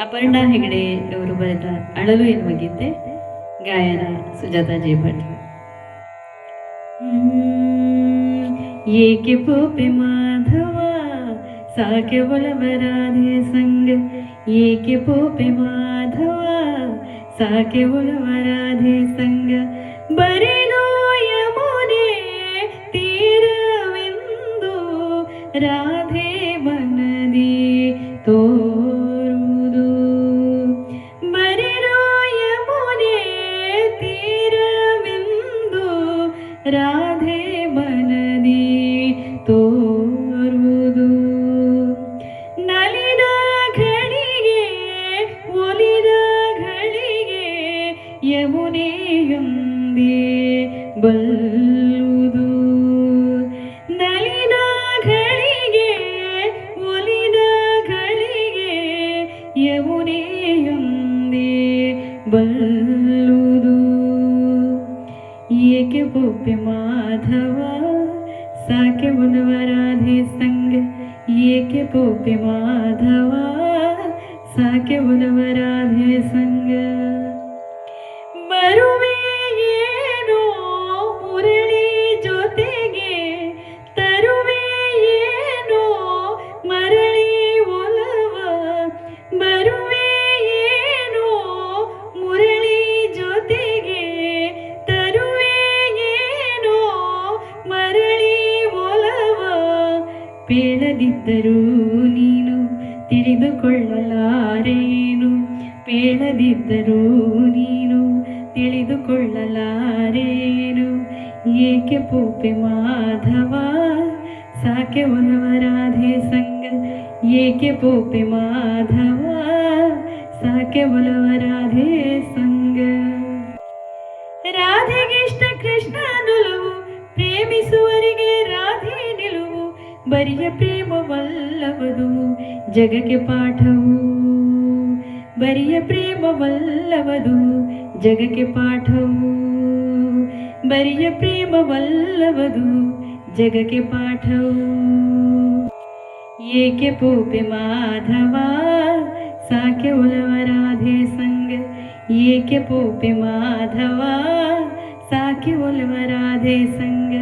ಅಪರ್ಣಾ ಹೆಗಡೆ ಅವರು ಬರೆದ ಅಳಲು ಎನ್ನುವ ಗೀತೆ, ಗಾಯನ ಸುಜಾತ ಜಿ ಭಟ್. ಏಕೆ ಪೋಪೆ ಮಾಧವ ಸಾಕೆ ಒಲವರಾಧೆ ಸಂಗ, ಏಕೆ ಪೋಪೆ ಮಾಧವ ಸಾಕೆ ಒಲವರಾಧೆ ಸಂಗ, ಬರಿದು ಯಮುನೆ ತೀರವೆಂದು ರಾಧೆ ಮನದಿ ತೋರುವುದು, ಬರಿದು ಯಮುನೆ ತೀರವೆಂದು ರಾಧೆ ಮನದಿ ತೋರುವುದು, ನಲಿದ ಘಳಿಗೆ ಒಲಿದ ಘಳಿಗೆ ಯಮುನೆಯೊಂದೇ ಬಲ್ಲುವುದು, ನಲಿದ ಘಳಿಗೆ ಒಲಿದ ಘಳಿಗೆ ಯಮುನೆಯೊಂದೇ ಬಲ್ಲುವುದು, ಏಕೆ ಪೋಪೆ ಮಾಧವ ಸಾಕೆ ಒಲವರಾಧೆ ಸಂಗ, ಏಕೆ ಪೋಪೆ ಮಾಧವ ಸಾಕೆ ಒಲವರಾಧೆ ಸಂಗ, ಬರುವೆ ಏನೋ ಮುರಳಿ ಜೊತೆಗೆ ತರುವೆ ಏನೋ ಮರಳಿ ಒಲವ, ಬರುವೆ ಏನೋ ಮುರಳಿ ಜೊತೆಗೆ ತರುವೆ ಏನೋ ಮರಳಿ ಒಲವ, ಪೇಳದಿದ್ದರೂ ನೀನು ತಿಳಿದುಕೊಳ್ಳಲಾರೇನು, ಪೇಳದಿದ್ದರೂ ನೀನು ತಿಳಿದುಕೊಳ್ಳಲಾರೇನು, ಏಕೆ ಪೋಪೆ ಮಾಧವ ಸಾಕೆ ಒಲವರಾಧೆ ಸಂಗ, ಏಕೆ ಪೋಪೆ ಮಾಧವ ಸಾಕೆ ಒಲವರಾಧೆ ಸಂಗ, ರಾಧೆಗಿಷ್ಟ ಕೃಷ್ಣ ನಿಲುವು ಪ್ರೇಮಿಸುವರಿಗೆ ರಾಧೆ ನಿಲುವು, ಬರಿಯ ಪ್ರೇಮವಲ್ಲವದು ಜಗಕ್ಕೆ ಪಾಠವು, ಬರಿಯ ಪ್ರೇಮವಲ್ಲವದು ಜಗಕ್ಕೆ ಪಾಠವು, ಬರಿಯ ಪ್ರೇಮವಲ್ಲವದು ಜಗಕ್ಕೆ ಪಾಠವು, ಏಕೆ ಪೋಪೆ ಮಾಧವ ಸಾಕೆ ಒಲವರಾಧೆ ಸಂಗ, ಏಕೆ ಪೋಪೆ ಮಾಧವ ಸಾಕೆ ಒಲವರಾಧೆ ಸಂಗ,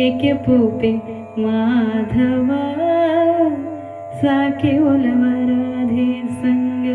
ಏಕೆ ಪೋಪೆ ಮಾಧವ ಸಾಕೆ ಒಲವರಾಧೆ ಸಂಗ.